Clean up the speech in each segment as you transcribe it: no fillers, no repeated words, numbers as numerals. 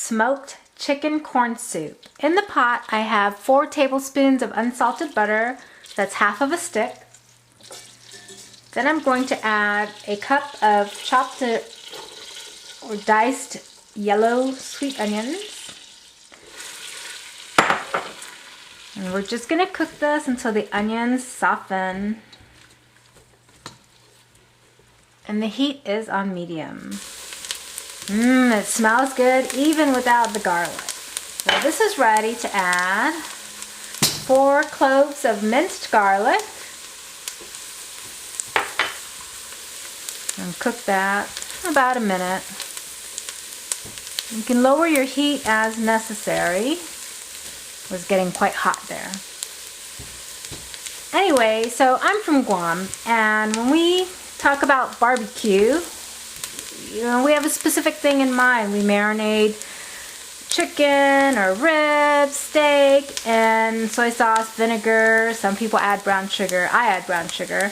smoked chicken corn soup. In the pot, I have 4 tablespoons of unsalted butter. That's half of a stick. Then I'm going to add a cup of chopped or diced yellow sweet onions. And we're just going to cook this until the onions soften. And the heat is on medium. It smells good even without the garlic. Now this is ready to add 4 cloves of minced garlic. And cook that for about a minute. You can lower your heat as necessary. It was getting quite hot there. Anyway, so I'm from Guam, and when we talk about barbecue, you know, we have a specific thing in mind. We marinate chicken or ribs, steak, and soy sauce, vinegar. Some people add brown sugar. I add brown sugar.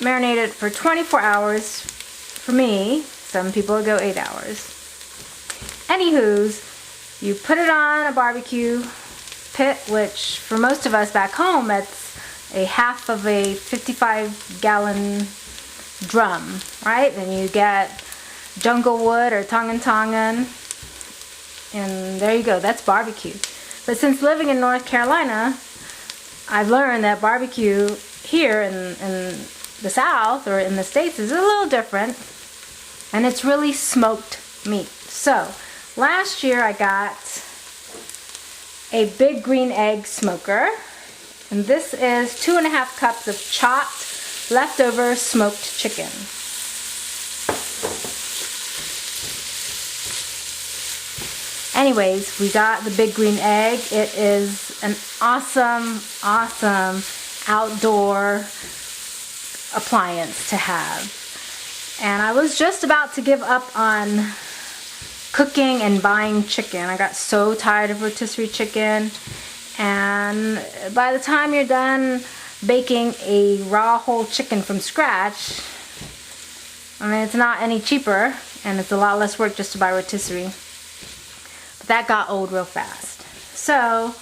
Marinate it for 24 hours for me. Some people go 8 hours. Anywho's, you put it on a barbecue pit, which for most of us back home, that's a half of a 55-gallon drum, right? And you get jungle wood or tongan, and there you go, that's barbecue. But since living in North Carolina, I've learned that barbecue here in the South or in the States is a little different, and it's really smoked meat. So last year I got a big green egg smoker, and this is 2.5 cups of chopped leftover smoked chicken. Anyways, we got the big green egg. It is an awesome outdoor appliance to have. And I was just about to give up on cooking and buying chicken. I got so tired of rotisserie chicken, and by the time you're done baking a raw whole chicken from scratch, I mean, it's not any cheaper, and it's a lot less work just to buy rotisserie. But that got old real fast. So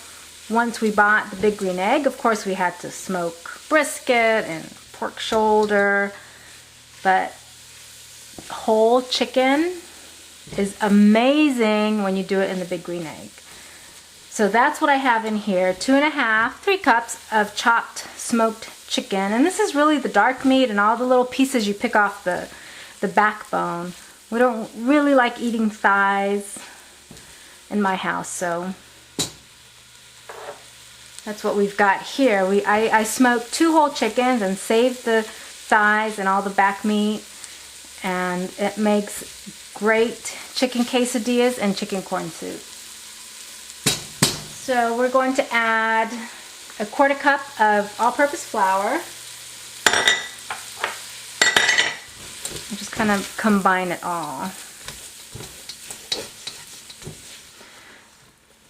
once we bought the big green egg, of course we had to smoke brisket and pork shoulder, but whole chicken is amazing when you do it in the big green egg. So that's what I have in here. 3 cups of chopped smoked chicken. And this is really the dark meat and all the little pieces you pick off the backbone. We don't really like eating thighs in my house, so that's what we've got here. I smoked 2 whole chickens and saved the thighs and all the back meat, and it makes great chicken quesadillas and chicken corn soup. So we're going to add 1/4 cup of all-purpose flour. And just kind of combine it all.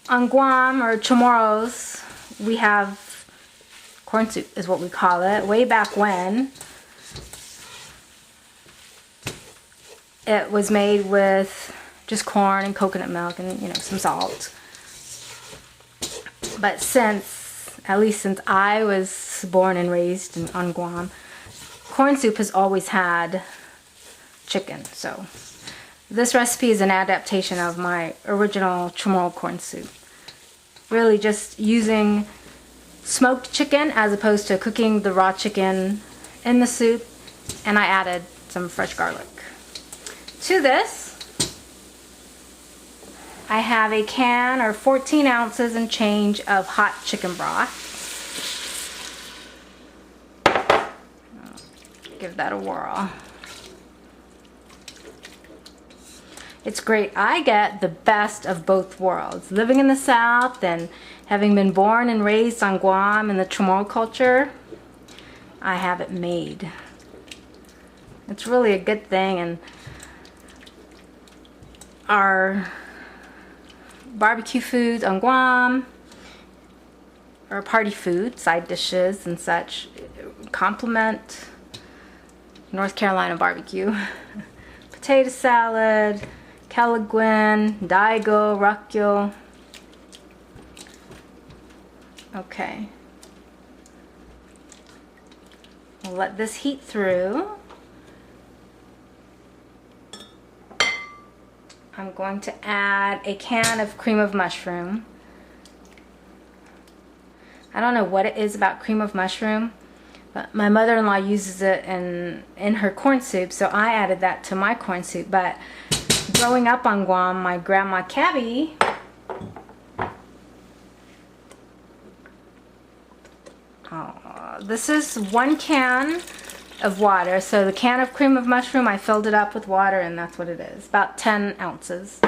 On Guam, or Chamorros, we have corn soup is what we call it. Way back when, it was made with just corn and coconut milk and, you know, some salt. But at least since I was born and raised on Guam, corn soup has always had chicken. So this recipe is an adaptation of my original Chamorro corn soup. Really just using smoked chicken as opposed to cooking the raw chicken in the soup, and I added some fresh garlic. To this, I have a can or 14 ounces and change of hot chicken broth. Give that a whirl. It's great. I get the best of both worlds. Living in the South and having been born and raised on Guam in the Chamorro culture, I have it made. It's really a good thing, and our barbecue foods on Guam, or party food, side dishes and such, complement North Carolina barbecue. Potato salad, Kelaguen, Daigo, Rakkyo. Okay. We'll let this heat through. I'm going to add a can of cream of mushroom. I don't know what it is about cream of mushroom, but my mother-in-law uses it in her corn soup, so I added that to my corn soup. But growing up on Guam, my grandma Cabby this is 1 can of water. So the can of cream of mushroom, I filled it up with water, and that's what it is, about 10 ounces.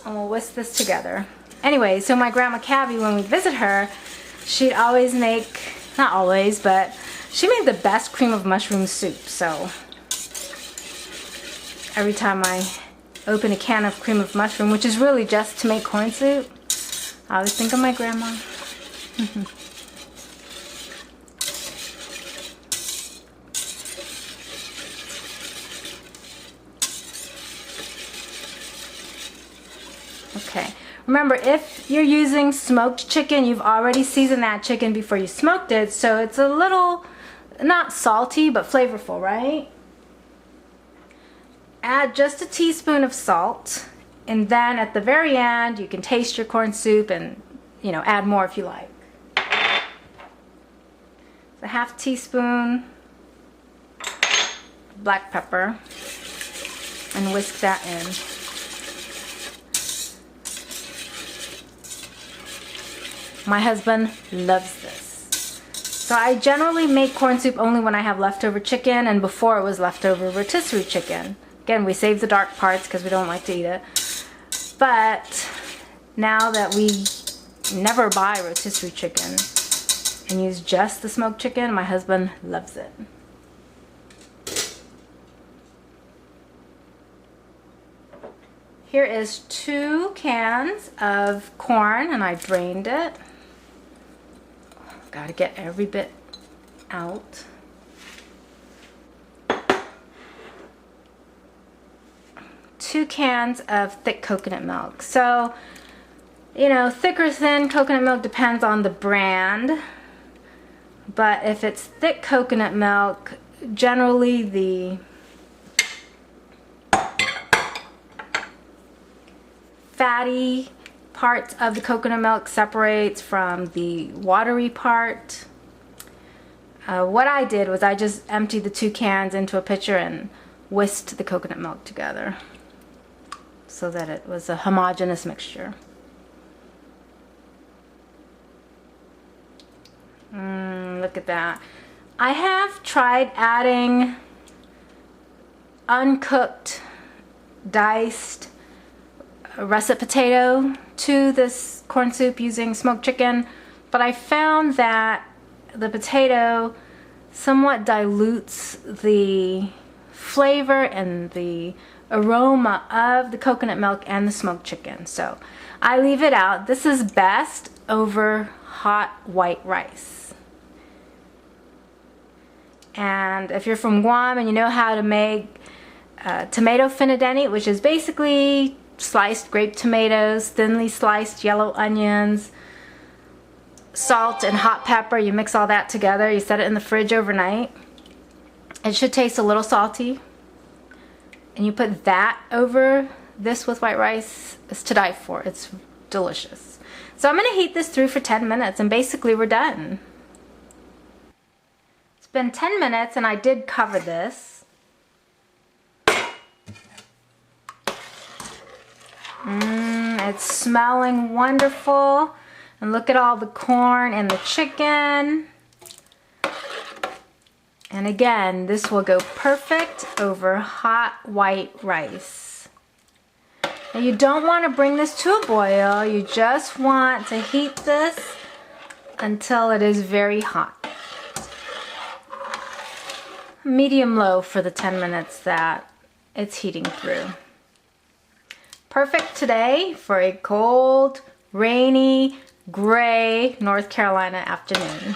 And we'll whisk this together. Anyway, so my grandma Cabby, when we visit her, she'd always make, not always, but she made the best cream of mushroom soup. So every time I open a can of cream of mushroom, which is really just to make corn soup, I always think of my grandma. Okay, remember, if you're using smoked chicken, you've already seasoned that chicken before you smoked it, so it's a little, not salty, but flavorful, right? Add just a teaspoon of salt, and then at the very end, you can taste your corn soup and, you know, add more if you like. So ½ teaspoon black pepper, and whisk that in. My husband loves this. So I generally make corn soup only when I have leftover chicken, and before it was leftover rotisserie chicken. Again, we save the dark parts because we don't like to eat it. But now that we never buy rotisserie chicken and use just the smoked chicken, my husband loves it. Here is 2 cans of corn, and I drained it. Gotta get every bit out. Two cans of thick coconut milk. So, you know, thick or thin coconut milk depends on the brand. But if it's thick coconut milk, generally the fatty parts of the coconut milk separates from the watery part. What I did was I just emptied the 2 cans into a pitcher and whisked the coconut milk together so that it was a homogeneous mixture. Look at that. I have tried adding uncooked, diced russet potato to this corn soup using smoked chicken, but I found that the potato somewhat dilutes the flavor and the aroma of the coconut milk and the smoked chicken, so I leave it out. This is best over hot white rice. And if you're from Guam and you know how to make tomato finadeni, which is basically sliced grape tomatoes, thinly sliced yellow onions, salt and hot pepper, you mix all that together, you set it in the fridge overnight. It should taste a little salty, and you put that over this with white rice. It's to die for. It's delicious. So I'm going to heat this through for 10 minutes, and basically we're done. It's been 10 minutes and I did cover this. It's smelling wonderful, and look at all the corn and the chicken. And again, this will go perfect over hot white rice. Now you don't want to bring this to a boil, you just want to heat this until it is very hot. Medium low for the 10 minutes that it's heating through. Perfect today for a cold, rainy, gray North Carolina afternoon.